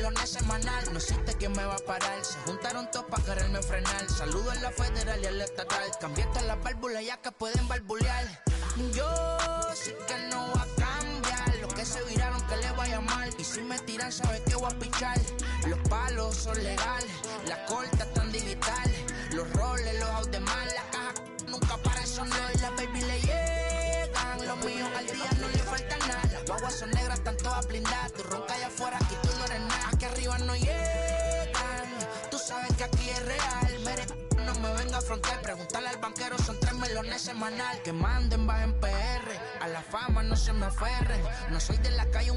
melones semanal. No existe quien me va a parar. Se juntaron todos para quererme frenar. Saludo a la federal y a la estatal. Cambié todas las válvulas ya que pueden barbulear. Yo sé que no va a cambiar. Los que se viraron que le vaya mal. Y si me tiran sabes que voy a pichar. Los palos son legales. Las cortas están digitales. Los roles, los out de mal. La caja nunca para eso no. Y la baby le llegan. Los míos al día no le falta nada. Las guaguas son negras, están todas blindadas. Tú ronca allá afuera y tú no eres nada. Aquí arriba no llegan. Tú sabes que aquí es real. Mere, no me venga a frontear. Preguntarle al banquero, son 3 melones semanal. Que manden, bajen PR. A la fama no se me aferren. No soy de la calle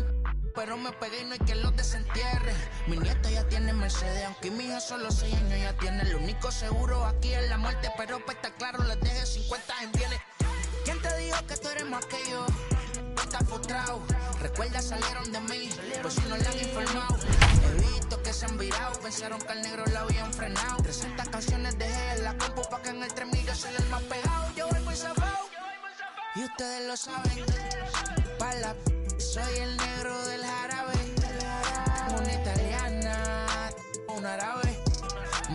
pero me pegué y no hay que los desentierre. Mi nieto ya tiene Mercedes, aunque mi hija solo 6 años ya tiene. El único seguro aquí es la muerte, pero para estar claro les deje 50 en bienes. ¿Quién te dijo que tú eres más que yo? Estás frustrado, recuerda salieron de mí, pues si no le han informado. He visto que se han virado, pensaron que al negro la habían frenado. 300 canciones dejé en la compu pa' que en el 3000 yo soy el más pegado. Yo voy muy zafado, y ustedes lo saben. Pa' la soy el negro del jarabe. Una italiana, un árabe.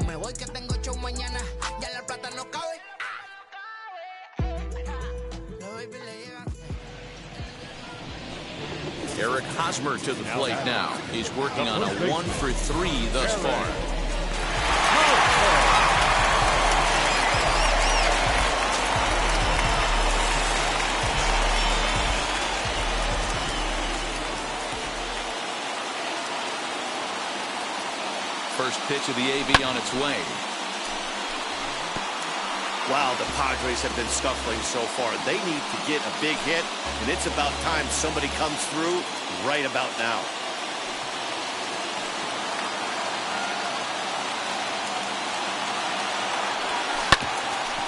Me voy que tengo show mañana, ya la plata no cabe. Eric Hosmer to the plate now. He's working on a 1-for-3 thus far. First pitch of the AV on its way. Wow, the Padres have been scuffling so far. They need to get a big hit, and it's about time somebody comes through right about now.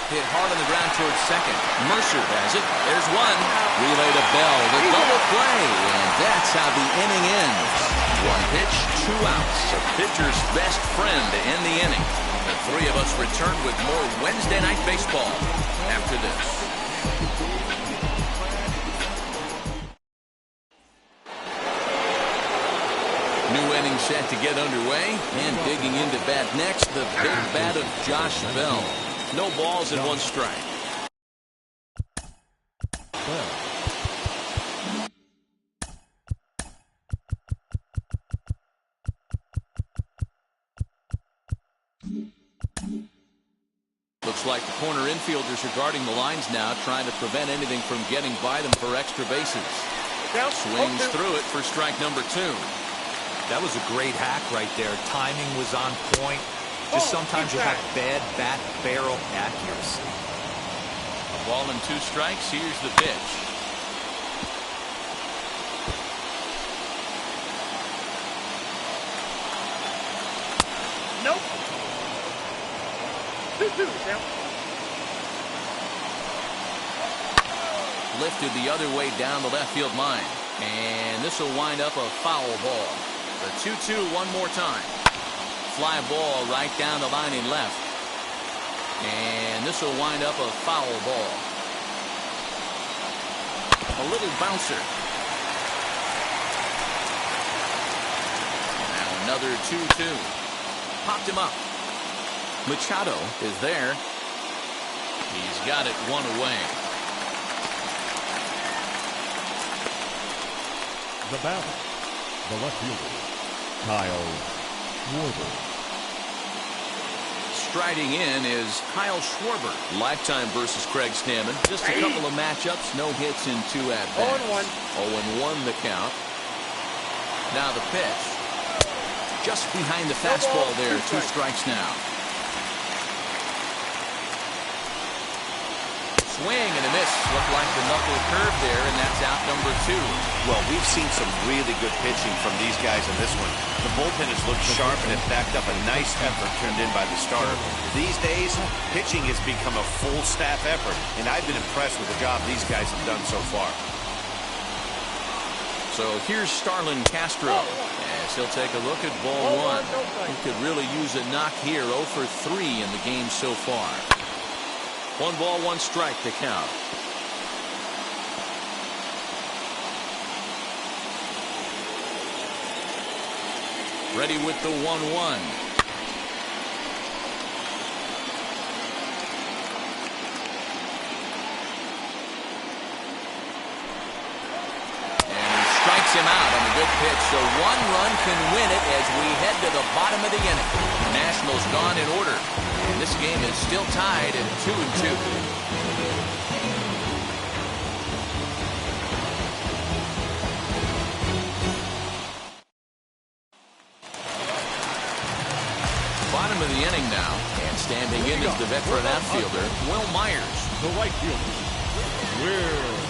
Hit hard on the ground towards second. Mercer has it. There's one. Relay to Bell. The double play, and that's how the inning ends. 1 pitch, 2 outs. A pitcher's best friend to end the inning. The 3 of us return with more Wednesday Night Baseball after this. New inning set to get underway, and digging into bat next, the big bat of Josh Bell. No balls and 1 strike. Looks like the corner infielders are guarding the lines now, trying to prevent anything from getting by them for extra bases. Swings through it for strike number 2. That was a great hack right there. Timing was on point. Just sometimes you have bad bat barrel accuracy. A ball and 2 strikes. Here's the pitch. Nope. 2-2 now. Lifted the other way down the left field line. And this will wind up a foul ball. The 2-2 one more time. Fly ball right down the line in left. And this will wind up a foul ball. A little bouncer. Now another 2-2. Popped him up. Machado is there. He's got it 1 away. The batter, the left fielder, Kyle Schwarber. Striding in is Kyle Schwarber. Lifetime versus Craig Stammen. Just a couple of matchups, no hits in 2 at-bats. 0-1 the count. Now the pitch. Just behind the fastball there. 2 strikes now. Swing and a miss. Looked like the knuckle curve there, and that's out number 2. Well, we've seen some really good pitching from these guys in this one. The bullpen has looked sharp and it backed up a nice effort turned in by the starter. These days, pitching has become a full staff effort, and I've been impressed with the job these guys have done so far. So here's Starlin Castro as he'll take a look at ball 1. He could really use a knock here. 0 for 3 in the game so far. 1 ball, 1 strike to count. Ready with the 1-1. Him out on a good pitch, so 1 run can win it as we head to the bottom of the inning. Nationals gone in order, and this game is still tied at 2-2. Bottom of the inning now, and standing in is the veteran outfielder, Will Myers. The right fielder, Will Myers.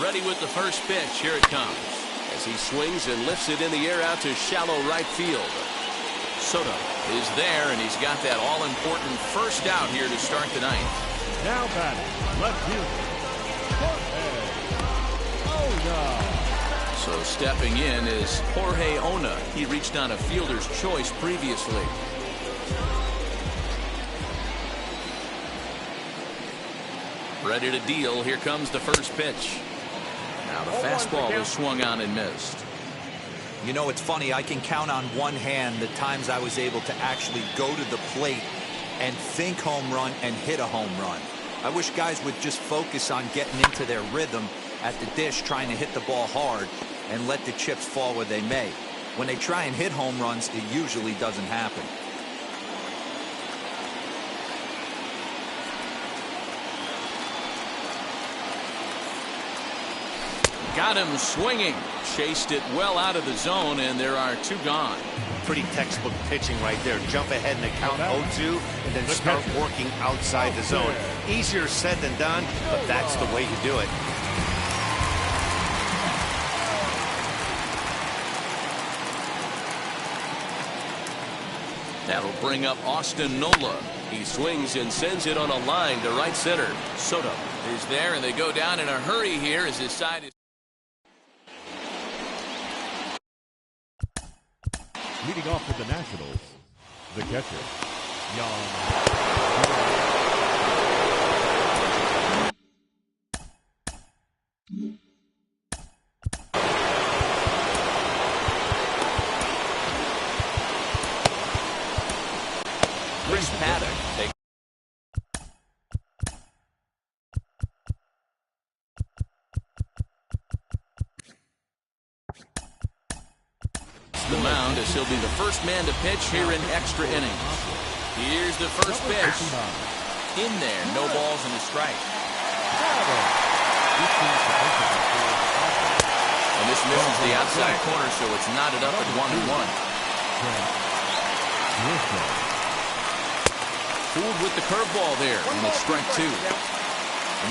Ready with the first pitch. Here it comes. As he swings and lifts it in the air out to shallow right field. Soto is there, and he's got that all-important first out here to start the ninth. Now batting, left fielder, Jorge Ona. So stepping in is Jorge Ona. He reached on a fielder's choice previously. Ready to deal. Here comes the first pitch. Now the fastball was swung on and missed. You know, it's funny. I can count on one hand the times I was able to actually go to the plate and think home run and hit a home run. I wish guys would just focus on getting into their rhythm at the dish, trying to hit the ball hard and let the chips fall where they may. When they try and hit home runs, it usually doesn't happen. Got him swinging. Chased it well out of the zone, and there are 2 gone. Pretty textbook pitching right there. Jump ahead in the count 0-2 and then start working outside the zone. Easier said than done, but that's the way you do it. That'll bring up Austin Nola. He swings and sends it on a line to right center. Soto is there, and they go down in a hurry here as his side is. Leading off for the Nationals, the catcher, Jan. Chris Paddock. The mound as he'll be the first man to pitch here in extra innings. Here's the first pitch. In there, no balls and a strike. And this misses the outside corner, so it's knotted up at 1-1. Fooled with the curveball there, and it's strike 2.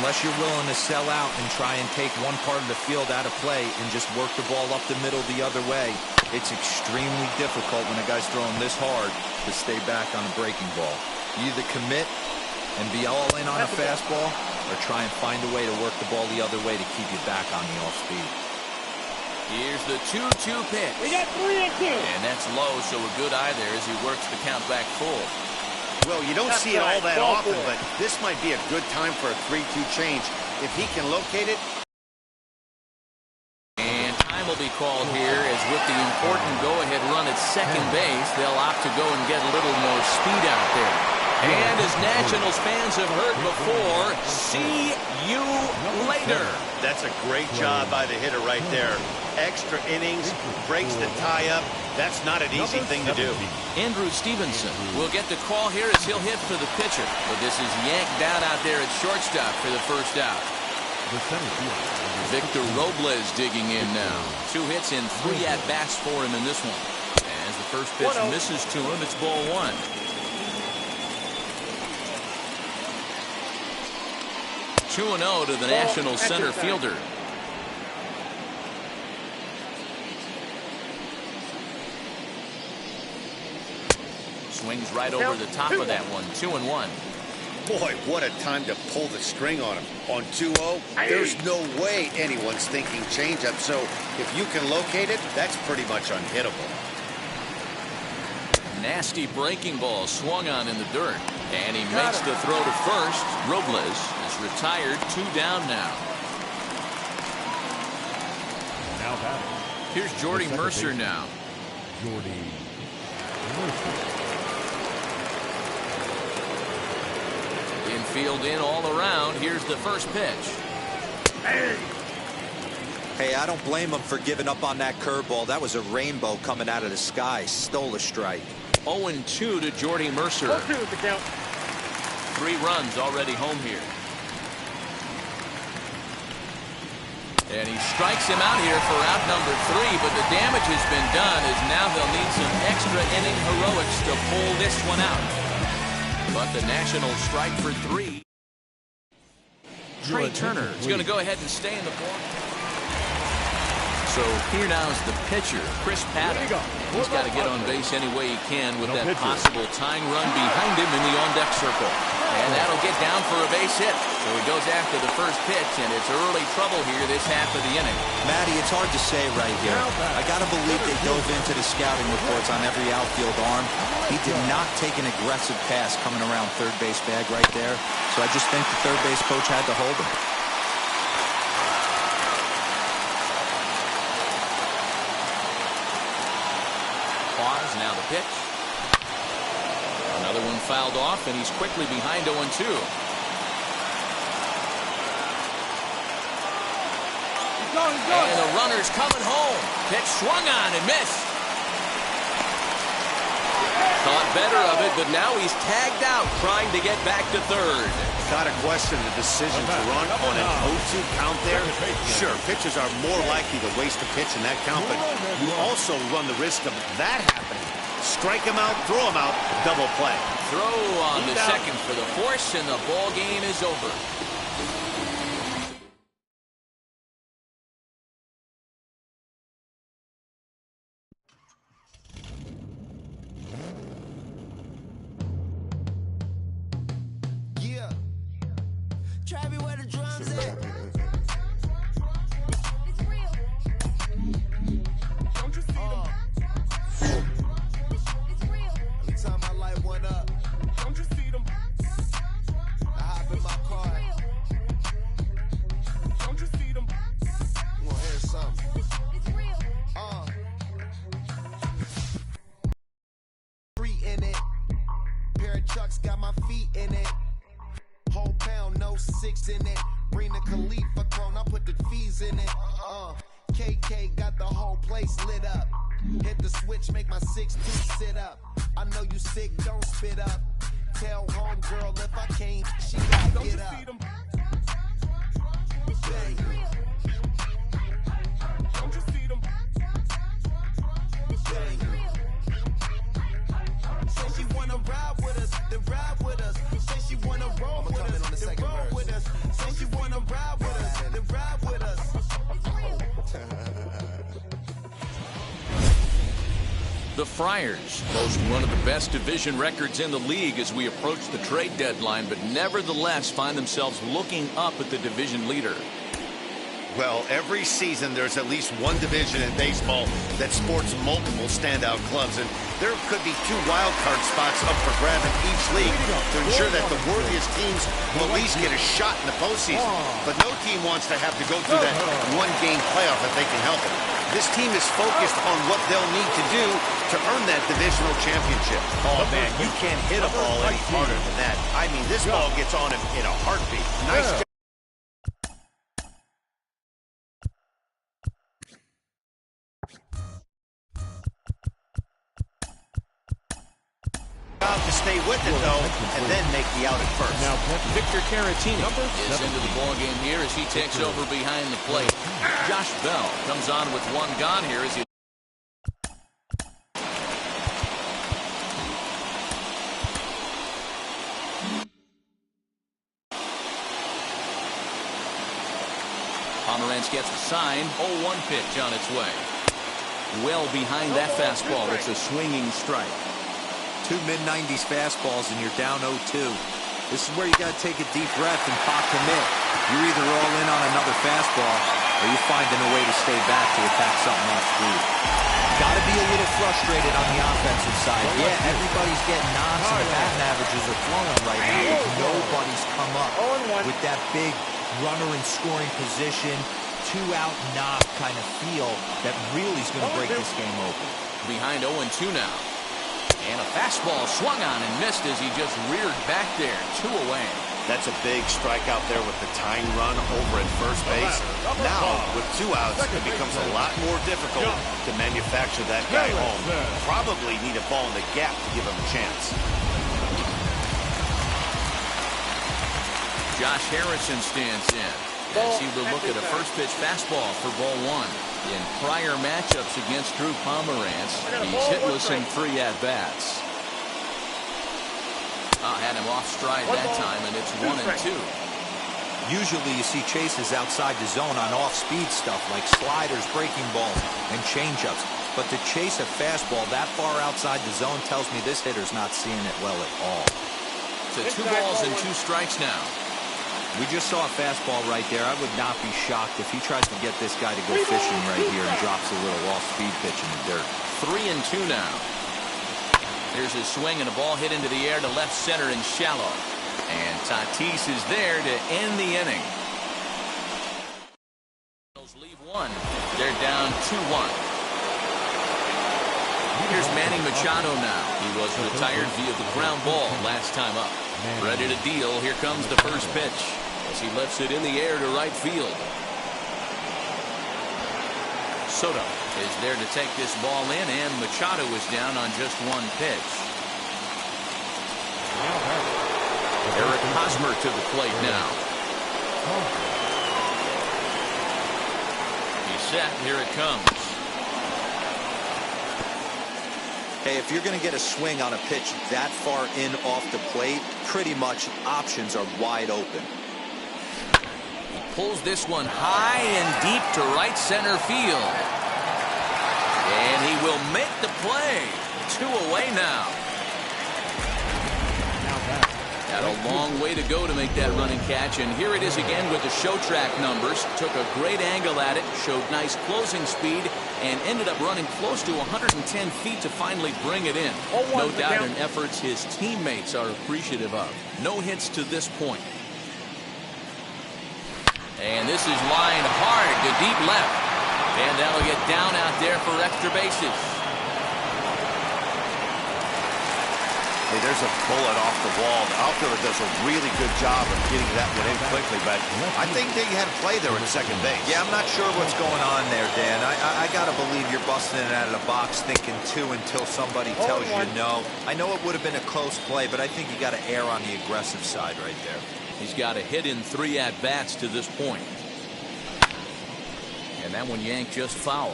Unless you're willing to sell out and try and take one part of the field out of play and just work the ball up the middle the other way, it's extremely difficult when a guy's throwing this hard to stay back on a breaking ball. You either commit and be all in on a fastball or try and find a way to work the ball the other way to keep you back on the off speed. Here's the 2-2 pitch. We got 3-2. And that's low, so a good eye there as he works the count back full. Well, you don't see it all that often, but this might be a good time for a 3-2 change. If he can locate it. And time will be called here as with the important go-ahead run at second base, they'll opt to go and get a little more speed out there. And as Nationals fans have heard before, see you later. That's a great job by the hitter right there. Extra innings, breaks the tie-up. That's not an easy thing to do. Andrew Stevenson will get the call here as he'll hit for the pitcher. But this is yanked down out there at shortstop for the first out. Victor Robles digging in now. 2 hits and 3 at-bats for him in this one. As the first pitch misses to him, it's ball 1. Two 2-0 to the National center fielder. Swings right over the top of that one. 2-1. Boy, what a time to pull the string on him. On 2-0, there's no way anyone's thinking changeup. So if you can locate it, that's pretty much unhittable. Nasty breaking ball swung on in the dirt. And he makes the throw to first. Robles is retired. 2 down now. Now batting. Here's Jordy Mercer now. Jordy Mercer. Infield in all around. Here's the first pitch. Hey, I don't blame him for giving up on that curveball. That was a rainbow coming out of the sky. Stole a strike. 0-2 to Jordy Mercer. 0-2 is the count. 3 runs already home here. And he strikes him out here for out number 3, but the damage has been done as now they'll need some extra inning heroics to pull this one out. But the Nationals strike for 3. Trey Turner is going to go ahead and stay in the ball. So here now is the pitcher, Chris Paddock. He's got to get on base any way he can with that possible tying run behind him in the on-deck circle. And that'll get down for a base hit. So he goes after the first pitch, and it's early trouble here this half of the inning. Matty, it's hard to say right here. I got to believe they dove into the scouting reports on every outfield arm. He did not take an aggressive pass coming around third base bag right there. So I just think the third base coach had to hold him. Pause, now the pitch. Another one fouled off, and he's quickly behind 0-2. And the runner's coming home. Pitch swung on and missed. Thought better of it, but now he's tagged out trying to get back to third. Got to question the decision to run on an 0-2 count there. Sure, pitchers are more likely to waste a pitch in that count, but you also run the risk of that happening. Strike him out, throw him out, double play. Throw on the second for the force, and the ball game is over. Yeah. Travis, where the drums at? It's real. Don't you see them? It's real. Every time I light one up, Don't you see them? I hop in my car. Don't you see them? You wanna hear something? It's real. Free in it. Pair of chucks got my feet in it. Whole pound, no 6 in it. Bring the Khalifa clone, I put the fees in it. KK got the whole place lit up. Hit the switch, make my 6'2" sit up. I know you sick, don't spit up. Tell homegirl if I can't, she gotta Don't you get see up. them? Bang. Don't you see them? Bang. Say she wanna ride with us, then ride with us. Say she wanna roll with us, then roll with us. Say she wanna ride with us, then ride with us. The Friars boast one of the best division records in the league as we approach the trade deadline, but nevertheless find themselves looking up at the division leader. Well, every season there's at least one division in baseball that sports multiple standout clubs, and there could be 2 wild card spots up for grab in each league to ensure that the worthiest teams will at least get a shot in the postseason. But no team wants to have to go through that one-game playoff if they can help it. This team is focused on what they'll need to do to earn that divisional championship. Oh, man, you can't hit a ball any harder than that. I mean, this ball gets on him in a heartbeat. Nice job. To stay with it, though, and then make the out at first. Now, Victor Caratini is into the ballgame here as he takes over behind the plate. Josh Bell comes on with 1 gone here as he... Pomerantz gets a sign. 0-1 pitch on its way. Well behind that fastball. It's a swinging strike. 2 mid-90s fastballs and you're down 0-2. This is where you got to take a deep breath and pop commit. You're either all in on another fastball or you're finding a way to stay back to attack something off speed. Got to be a little frustrated on the offensive side. Yeah, everybody's getting knocks and the batting averages are flowing right now, but nobody's come up with that big runner in scoring position, two-out knock kind of feel that really is going to break this game open. Behind 0-2 now. And a fastball swung on and missed as he just reared back there. 2 away. That's a big strikeout there with the tying run over at first base. Now, with 2 outs, it becomes a lot more difficult to manufacture that guy home. Probably need a ball in the gap to give him a chance. Josh Harrison stands in as he will look at a first pitch fastball for ball 1. In prior matchups against Drew Pomerantz, he's hitless in 3 at-bats. Had him off stride that time, and it's 1-2. Usually you see chases outside the zone on off-speed stuff like sliders, breaking balls, and changeups. But to chase a fastball that far outside the zone tells me this hitter's not seeing it well at all. To 2 balls and 2 strikes now. We just saw a fastball right there. I would not be shocked if he tries to get this guy to go fishing right here and drops a little off-speed pitch in the dirt. 3-2 now. Here's his swing and a ball hit into the air to left center and shallow. And Tatis is there to end the inning. Leave 1. They're down 2-1. Here's Manny Machado now. He was retired via the ground ball last time up. Ready to deal. Here comes the first pitch as he lifts it in the air to right field. Soto is there to take this ball in, and Machado is down on just 1 pitch. Eric Hosmer to the plate now. He's set. Here it comes. Hey, if you're going to get a swing on a pitch that far in off the plate, pretty much options are wide open. He pulls this one high and deep to right center field. And he will make the play. 2 away now. Had a long way to go to make that running catch, and here it is again with the show track numbers. Took a great angle at it, showed nice closing speed, and ended up running close to 110 feet to finally bring it in. No doubt in efforts his teammates are appreciative of. No hits to this point. And this is lined hard to deep left. And that'll get down out there for extra bases. Hey, there's a bullet off the wall. The outfielder does a really good job of getting that one in quickly, but I think they had a play there at second base. Yeah, I'm not sure what's going on there, Dan. I got to believe you're busting it out of the box thinking 2 until somebody tells you no. I know it would have been a close play, but I think you got to err on the aggressive side right there. He's got a hit in 3 at-bats to this point. And that one yanked just foul.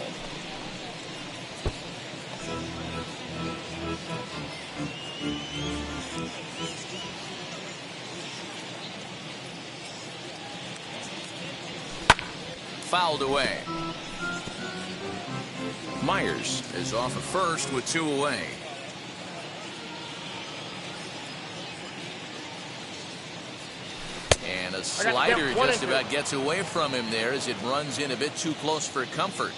Fouled away. Myers is off at first with 2 away. And a slider just about gets away from him there as it runs in a bit too close for comfort.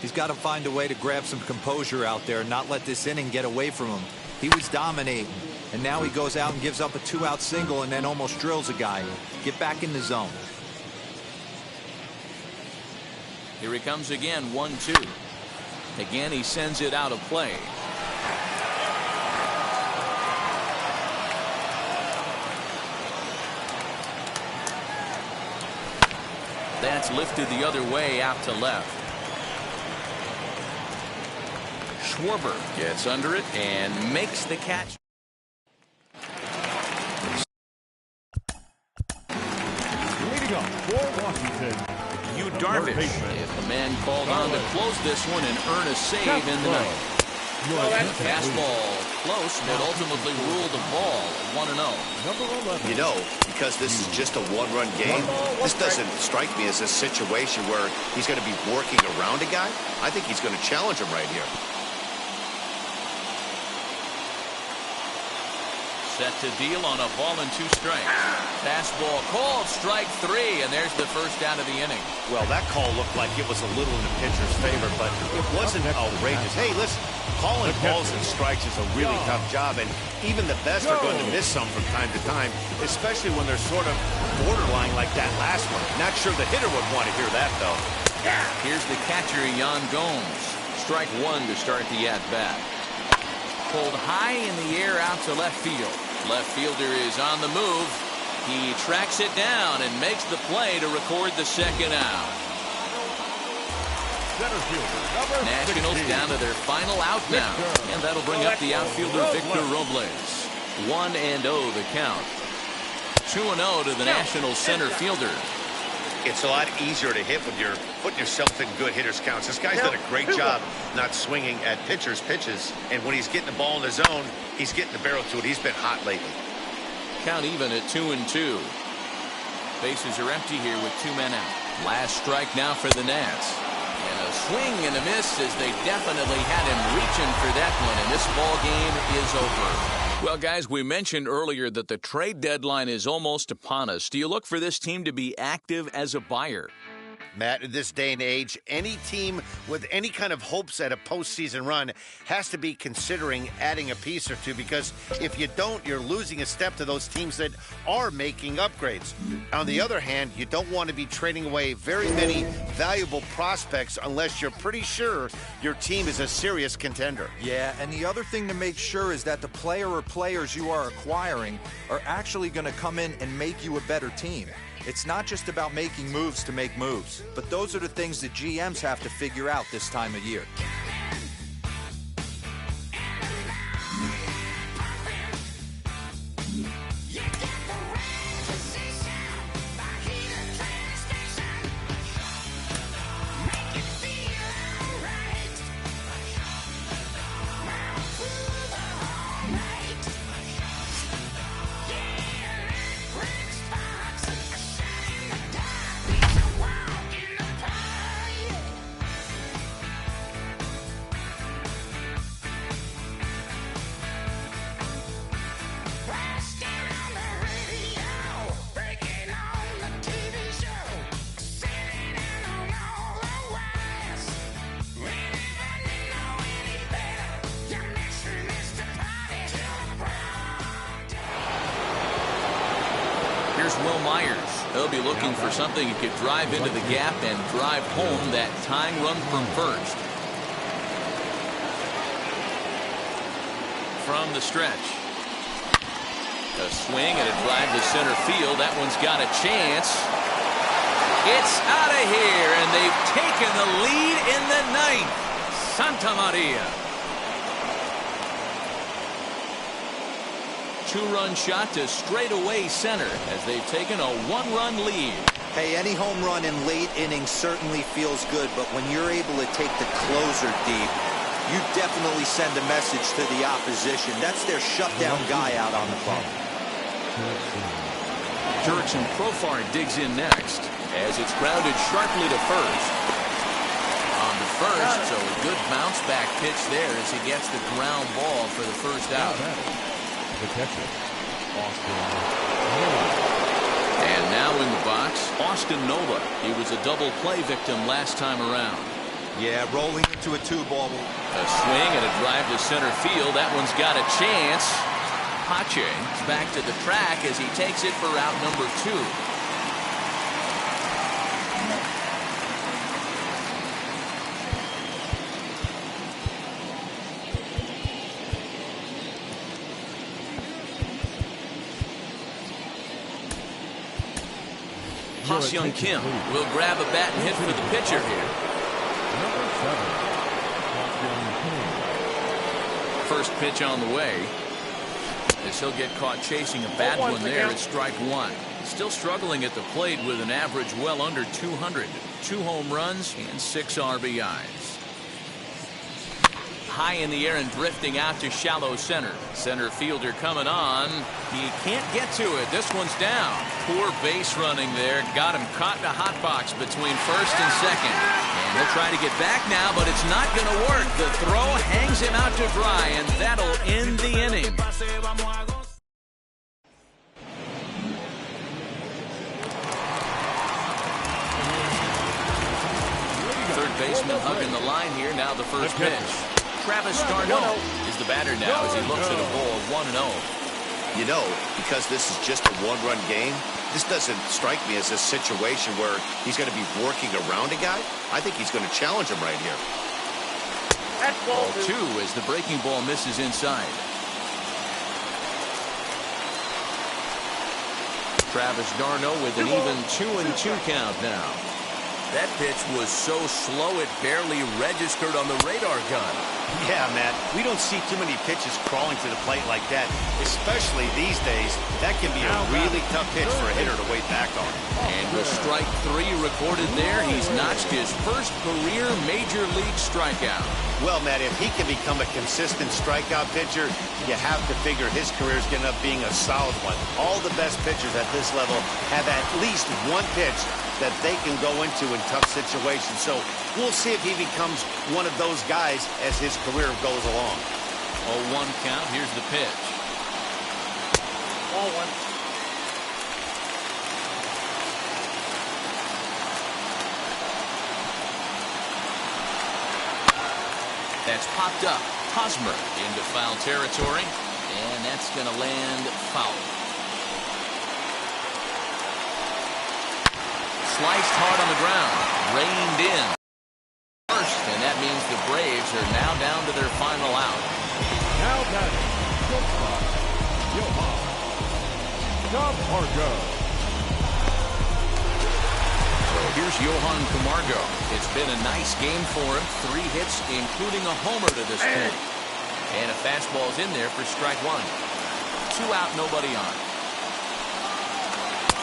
He's got to find a way to grab some composure out there and not let this inning get away from him. He was dominating, and now he goes out and gives up a 2-out single and then almost drills a guy. Get back in the zone. Here he comes again, 1-2. Again, he sends it out of play. That's lifted the other way out to left. Schwarber gets under it and makes the catch. Leading up for Washington, Yu Darvish is the man called on to close this one and earn a save in the ninth. Fastball close, but ultimately ruled the ball 1-0. You know, because this is just a 1-run game, this doesn't strike me as a situation where he's going to be working around a guy. I think he's going to challenge him right here. Set to deal on a ball and 2 strikes. Fastball called, strike 3, and there's the first out of the inning. Well, that call looked like it was a little in the pitcher's favor, but it wasn't outrageous. Hey, listen, calling balls and strikes is a really tough job, and even the best are going to miss some from time to time, especially when they're sort of borderline like that last one. Not sure the hitter would want to hear that, though. Here's the catcher, Yan Gomes. Strike 1 to start the at-bat. Pulled high in the air out to left field. Left fielder is on the move. He tracks it down and makes the play to record the second out. Nationals down to their final out now. And that'll bring up the outfielder Victor Robles. 1-0 the count. 2-0 to the Nationals center fielder. It's a lot easier to hit when you're putting yourself in good hitters' counts. This guy's done a great job not swinging at pitchers' pitches. And when he's getting the ball in the zone, he's getting the barrel to it. He's been hot lately. Count even at 2-2. Bases are empty here with 2 men out. Last strike now for the Nats. And a swing and a miss as they definitely had him reaching for that one. And this ball game is over. Well, guys, we mentioned earlier that the trade deadline is almost upon us. Do you look for this team to be active as a buyer? Matt, in this day and age, any team with any kind of hopes at a postseason run has to be considering adding a piece or two, because if you don't, you're losing a step to those teams that are making upgrades. On the other hand, you don't want to be trading away very many valuable prospects unless you're pretty sure your team is a serious contender. Yeah, and the other thing to make sure is that the player or players you are acquiring are actually going to come in and make you a better team. It's not just about making moves to make moves, but those are the things that GMs have to figure out this time of year. They'll be looking for something that could drive into the gap and drive home that tying run from first. From the stretch. A swing and a drive to center field. That one's got a chance. It's out of here, and they've taken the lead in the ninth. Santa Maria. 2-run shot to straightaway center as they've taken a 1-run lead. Hey, any home run in late innings certainly feels good, but when you're able to take the closer deep, you definitely send a message to the opposition. That's their shutdown guy out on the bump. Jurickson Profar digs in next as it's grounded sharply to first. On to first, so a good bounce back pitch there as he gets the ground ball for the first out. The catcher, Austin. And now in the box, Austin Nola. He was a double play victim last time around. Yeah, rolling into a 2-ball. A swing and a drive to center field. That one's got a chance. Pache is back to the track as he takes it for out number 2. Ha-Seong Kim will grab a bat and hit for the pitcher here. Number 7, First pitch on the way. As he'll get caught chasing a bad one there at strike 1. Still struggling at the plate with an average well under 200. 2 home runs and 6 RBIs. High in the air and drifting out to shallow center. Center fielder coming on. He can't get to it. This one's down. Poor base running there. Got him caught in a hot box between first and second. And he'll try to get back now, but it's not going to work. The throw hangs him out to dry, and that'll end the inning. baseman hugging the line here. Now the first pitch. Travis d'Arnaud is the batter now as he looks at a ball of 1-0. You know, because this is just a one-run game, this doesn't strike me as a situation where he's going to be working around a guy. I think he's going to challenge him right here. Ball 2 as the breaking ball misses inside. Travis d'Arnaud with an even 2-2 count now. That pitch was so slow it barely registered on the radar gun. Yeah, Matt, we don't see too many pitches crawling to the plate like that, especially these days. That can be a really tough pitch for a hitter to wait back on. And with strike 3 recorded there, he's notched his first career major league strikeout. Well, Matt, if he can become a consistent strikeout pitcher, you have to figure his career is going to be a solid one. All the best pitchers at this level have at least one pitch that they can go into in tough situations. So we'll see if he becomes one of those guys as his career goes along. 0-1 count. Here's the pitch. Ball 1. That's popped up. Hosmer into foul territory, and that's going to land foul. Sliced hard on the ground, reined in first, and that means the Braves are now down to their final out. Now batting, shortstop, Johan Camargo. So here's Johan Camargo. It's been a nice game for him. 3 hits, including a homer to this point. And a fastball's in there for strike 1. 2 out, nobody on.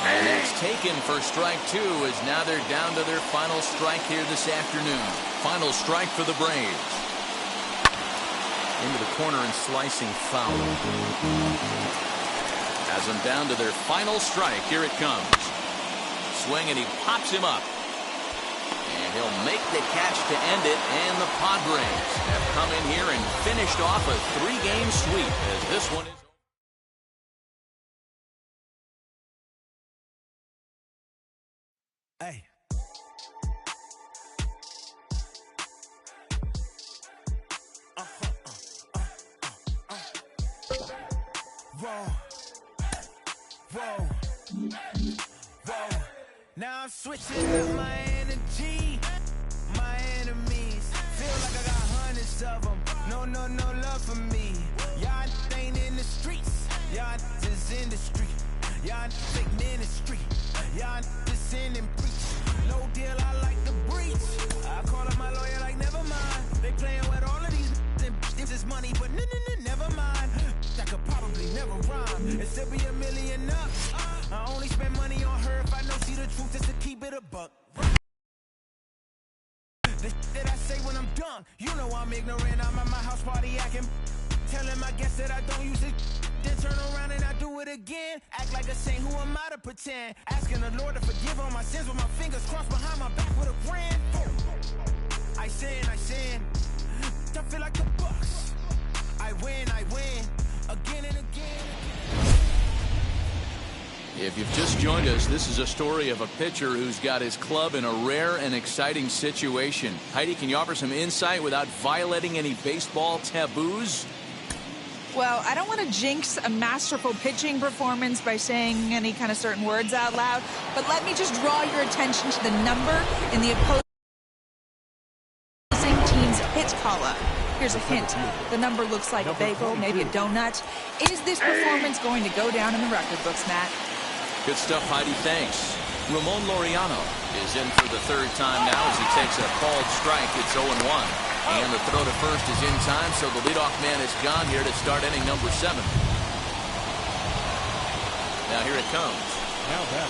And that's taken for strike 2 as now they're down to their final strike here this afternoon. Final strike for the Braves. Into the corner and slicing foul. Has them down to their final strike. Here it comes. Swing and he pops him up. And he'll make the catch to end it. And the Padres have come in here and finished off a 3-game sweep as this one is. Hey. Whoa. Now I'm switching up my energy. My enemies feel like I got hundreds of them. No love for me. Y'all ain't in the streets. Y'all just in the street. Y'all take ministry. Y'all just in and preach. No deal, I like the breach. I call up my lawyer like, never mind. They playing with all of these and this is money, but never mind. I could probably never rhyme and still be $1 million up. I only spend money on her if I know she the truth, just to keep it a buck. The that I say when I'm done, you know I'm ignorant. I'm at my house party acting, telling my guests that I don't use it. Then turn around and I do it again. Act like a saint, who am I to pretend? Asking the Lord to forgive all my sins with my fingers crossed behind my back with a grin. I sin. I feel like the Bucks. I win, again and again. If you've just joined us, this is a story of a pitcher who's got his club in a rare and exciting situation. Heidi, can you offer some insight without violating any baseball taboos? Well, I don't want to jinx a masterful pitching performance by saying any kind of certain words out loud, but let me just draw your attention to the number in the opposing team's hit column. Here's a hint. The number looks like a bagel, maybe a donut. Is this performance going to go down in the record books, Matt? Good stuff, Heidi. Thanks. Ramon Laureano is in for the 3rd time now as he takes a called strike. It's 0-1. And the throw to first is in time, so the leadoff man is gone here to start inning number 7. Now here it comes. Now that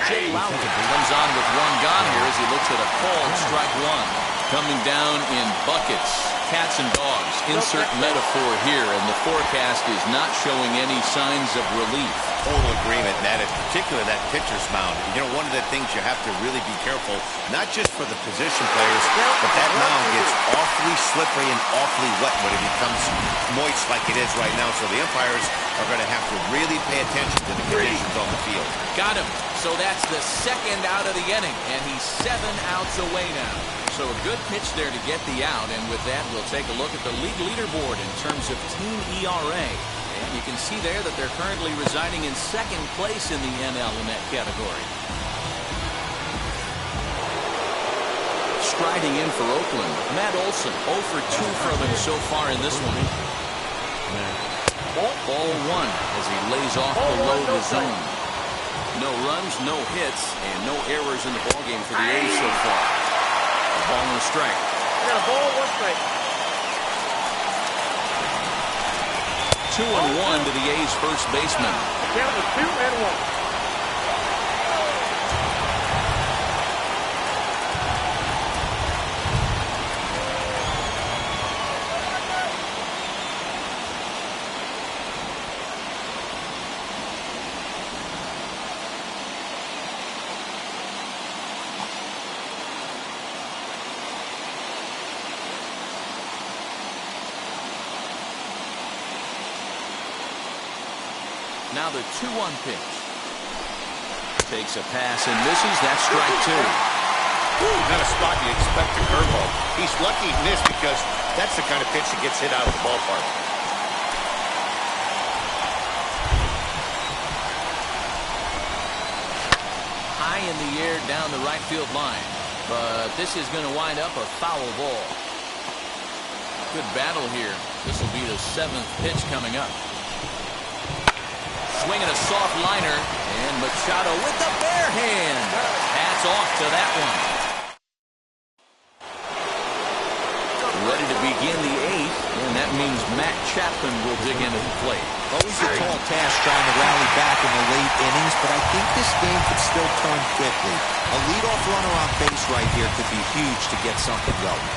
Jay Lowry comes on with 1 gone here as he looks at a called strike 1. Coming down in buckets. cats and dogs. Insert metaphor here, and the forecast is not showing any signs of relief. Total agreement, Matt. In particular, that pitcher's mound. You know, one of the things you have to really be careful, not just for the position players, but that mound gets awfully slippery and awfully wet when it becomes moist like it is right now. So the umpires are going to have to really pay attention to the conditions on the field. Got him. So that's the second out of the inning, and he's 7 outs away now. So a good pitch there to get the out, and with that, we'll take a look at the league leaderboard in terms of team ERA. And you can see there that they're currently residing in second place in the NL in that category. Striding in for Oakland, Matt Olson, 0 for 2 from him so far in this one. Ball 1 as he lays off below the zone. No runs, no hits, and no errors in the ballgame for the A's so far. A ball and a strike. I got a ball, 1 strike. 2-1 to the A's first baseman. Count was 2 and 1. Now the 2-1 pitch. Takes a pass and misses. That's strike 2. Not a spot you expect a curveball. He's lucky he missed because that's the kind of pitch that gets hit out of the ballpark. High in the air down the right field line. But this is going to wind up a foul ball. Good battle here. This will be the 7th pitch coming up. Swinging a soft liner, and Machado with the bare hand. Hats off to that one. Ready to begin the 8th, and that means Matt Chapman will dig into the plate. Always a tall task trying to rally back in the late innings, but I think this game could still turn quickly. A leadoff runner on base right here could be huge to get something going.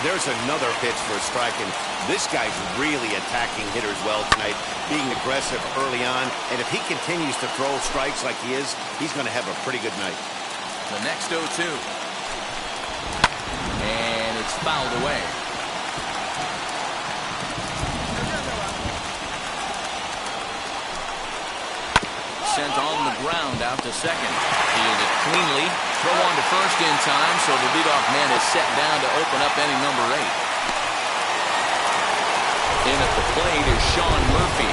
There's another pitch for a strike, and this guy's really attacking hitters well tonight, being aggressive early on, and if he continues to throw strikes like he is, he's going to have a pretty good night. The next 0-2. And it's fouled away. Sent on the ground out to second. Fielded cleanly. Throw on to first in time, so the leadoff man is set down to open up inning number 8. In at the plate is Sean Murphy.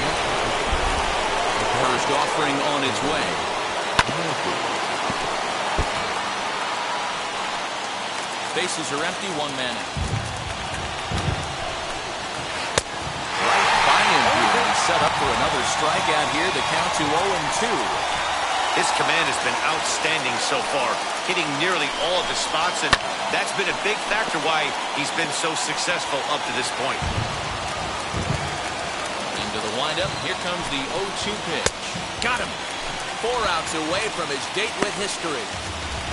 First offering on its way. Bases are empty, 1 man out. Right by him here. He's set up for another strikeout here. The count to 0-2. His command has been outstanding so far, hitting nearly all of his spots, and that's been a big factor why he's been so successful up to this point. Into the windup, here comes the 0-2 pitch. Got him. 4 outs away from his date with history.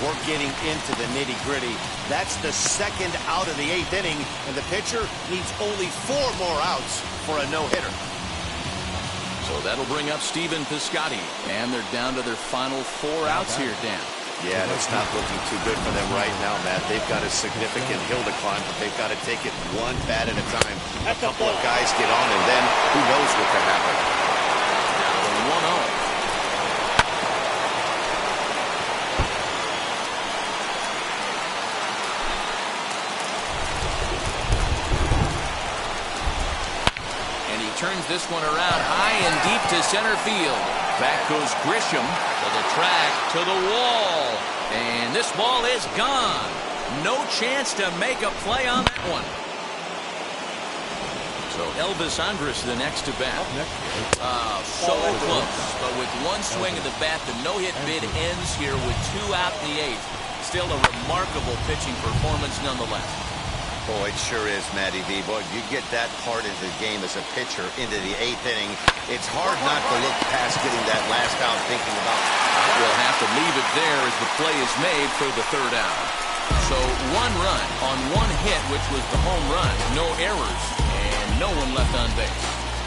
We're getting into the nitty-gritty. That's the 2nd out of the 8th inning, and the pitcher needs only 4 more outs for a no-hitter. So that'll bring up Stephen Piscotty, and they're down to their final 4 outs here, Dan. Yeah, it's not looking too good for them right now, Matt. They've got a significant hill to climb, but they've got to take it 1 bat at a time. A couple of guys get on, and then who knows what could happen. Down to 1-0. Turns this one around high and deep to center field. Back goes Grisham to the track, to the wall. And this ball is gone. No chance to make a play on that one. So Elvis Andrus the next to bat. So close. But with 1 swing of the bat, the no-hit bid ends here with 2 out in the 8th. Still a remarkable pitching performance nonetheless. Oh, it sure is, Matty V. Boy, you get that part of the game as a pitcher into the 8th inning, it's hard not to look past getting that last out thinking about. We'll have to leave it there as the play is made for the 3rd out. So 1 run on 1 hit, which was the home run. No errors and no one left on base.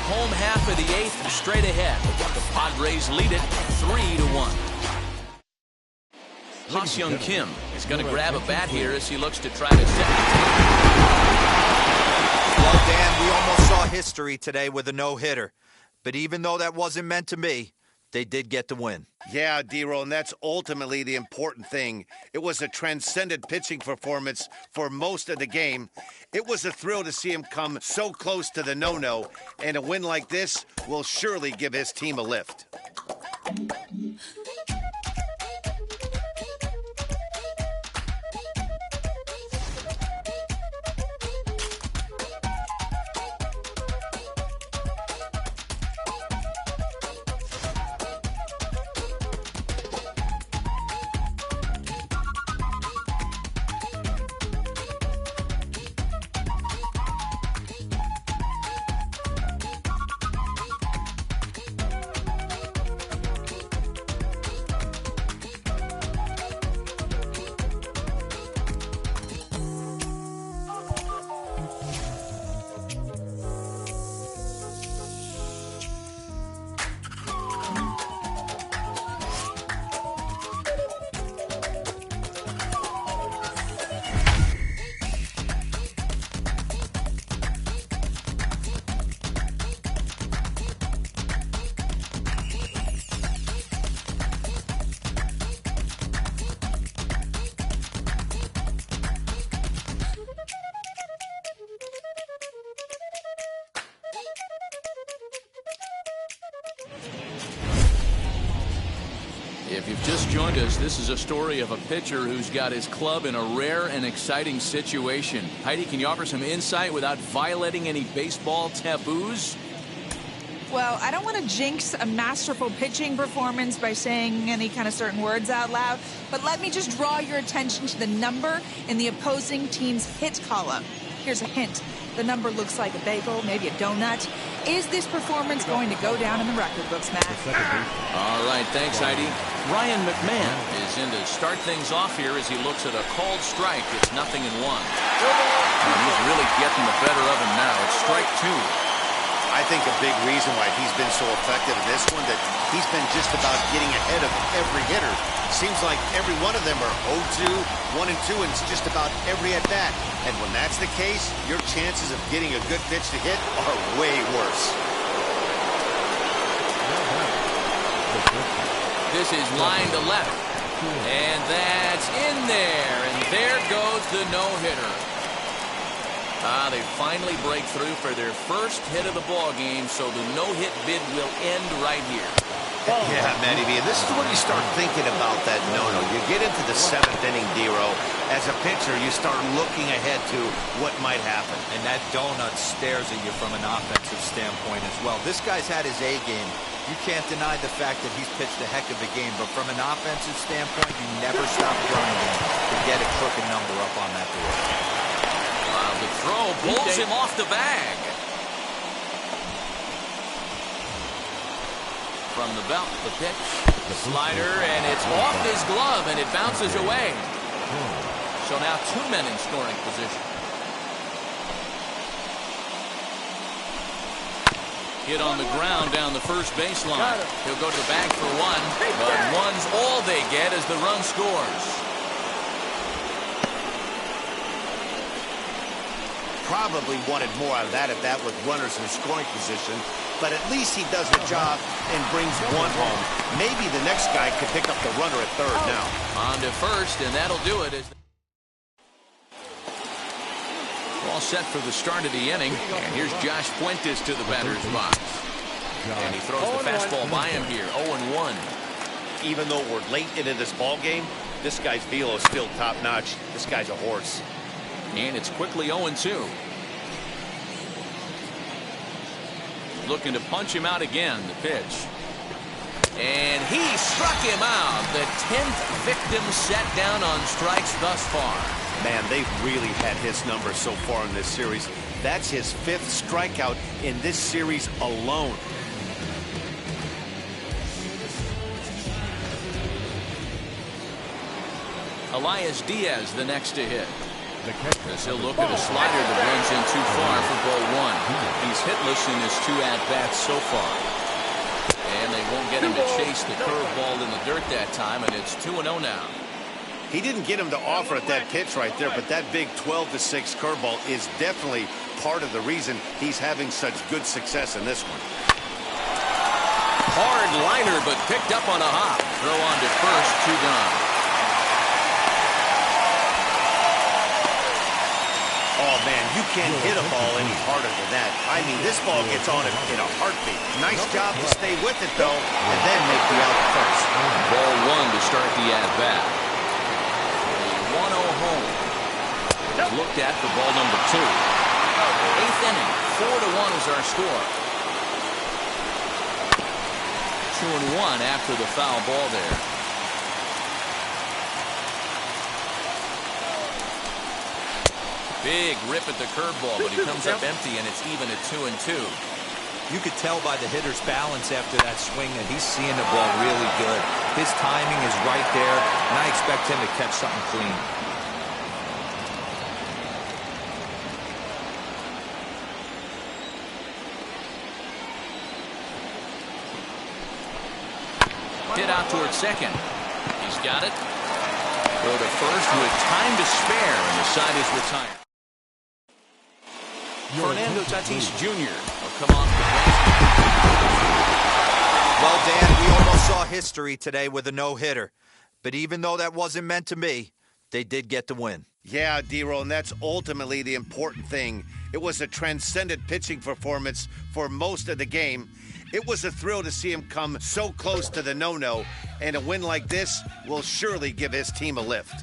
Home half of the 8th, straight ahead. The Padres lead it 3-1. Ha-Seong Kim is going to grab a bat here as he looks to try to set the table. Well, Dan, we almost saw history today with a no-hitter. But even though that wasn't meant to be, they did get the win. Yeah, D-Roll, and that's ultimately the important thing. It was a transcendent pitching performance for most of the game. It was a thrill to see him come so close to the no-no, and a win like this will surely give his team a lift. If you've just joined us, this is a story of a pitcher who's got his club in a rare and exciting situation. Heidi, can you offer some insight without violating any baseball taboos? Well, I don't want to jinx a masterful pitching performance by saying any kind of certain words out loud, but let me just draw your attention to the number in the opposing team's hit column. Here's a hint. The number looks like a bagel, maybe a donut. Is this performance going to go down in the record books, Matt? All right, thanks, Heidi. Ryan McMahon is in to start things off here as he looks at a called strike. It's 0-1. And he's really getting the better of him now. It's strike 2. I think a big reason why he's been so effective in this one, that he's been just about getting ahead of every hitter. Seems like every one of them are 0-2, 1-2, and it's just about every at-bat. And when that's the case, your chances of getting a good pitch to hit are way worse. This is line to left. And that's in there. And there goes the no-hitter. They finally break through for their first hit of the ball game, so the no-hit bid will end right here. Yeah, Matty B, this is when you start thinking about that no-no. You get into the 7th inning, D-Row. As a pitcher, you start looking ahead to what might happen. And that donut stares at you from an offensive standpoint as well. This guy's had his A game. You can't deny the fact that he's pitched a heck of a game, but from an offensive standpoint, you never stop grinding to get a crooked number up on that board. The throw pulls him off the bag. From the belt, the pitch, the slider, and it's off his glove, and it bounces away. So now 2 men in scoring position. Hit on the ground down the first baseline. He'll go to the bag for 1, but 1's all they get as the run scores. Probably wanted more out of that at-bat with runners in scoring position, but at least he does the job and brings 1 home. Maybe the next guy could pick up the runner at third now. On to first, and that'll do it. All set for the start of the inning, and here's Josh Fuentes to the batter's box. And he throws the fastball by him here, 0-1. Even though we're late into this ball game, this guy's velo is still top-notch. This guy's a horse. And it's quickly 0-2. Looking to punch him out again, the pitch. And he struck him out. The 10th victim set down on strikes thus far. Man, they've really had his number so far in this series. That's his 5th strikeout in this series alone. Elias Diaz, the next to hit. The catcher. As he'll look at a slider that runs in too far for ball one. He's hitless in his 2 at-bats so far. And they won't get him to chase the curveball in the dirt that time, and it's 2-0 now. He didn't get him to offer at that pitch right there, but that big 12-6 curveball is definitely part of the reason he's having such good success in this one. Hard liner, but picked up on a hop. Throw on to first, 2 gone. Oh, man, you can't hit a ball any harder than that. I mean, this ball gets on him in a heartbeat. Nice job to stay with it, though, and then make the out first. Ball 1 to start the at-bat. A 1-0 home. Looked at for ball number 2. 8th inning, 4-1 is our score. 2-1 after the foul ball there. Big rip at the curveball, but he comes up empty, and it's even at 2-2. You could tell by the hitter's balance after that swing that he's seeing the ball really good. His timing is right there, and I expect him to catch something clean. Hit out towards second. He's got it. Go to first with time to spare, and the side is retired. Fernando Tatis Jr. will come off the bench. Well, Dan, we almost saw history today with a no-hitter. But even though that wasn't meant to be, they did get the win. Yeah, D-Roll, and that's ultimately the important thing. It was a transcendent pitching performance for most of the game. It was a thrill to see him come so close to the no-no, and a win like this will surely give his team a lift.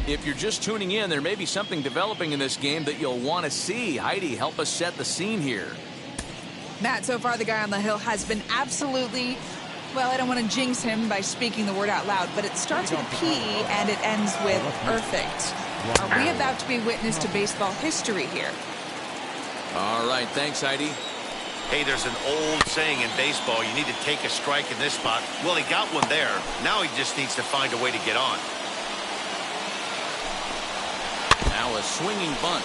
If you're just tuning in, there may be something developing in this game that you'll want to see. Heidi, help us set the scene here. Matt, so far the guy on the hill has been absolutely, well, I don't want to jinx him by speaking the word out loud, but it starts with P and it ends with perfect. Are we about to be witness to baseball history here? All right, thanks, Heidi. Hey, there's an old saying in baseball, you need to take a strike in this spot. Well, he got one there. Now he just needs to find a way to get on. Now a swinging bunt.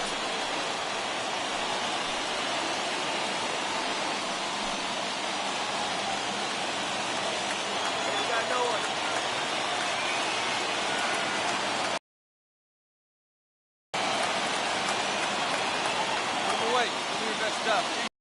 Put him away. Give me your best stuff.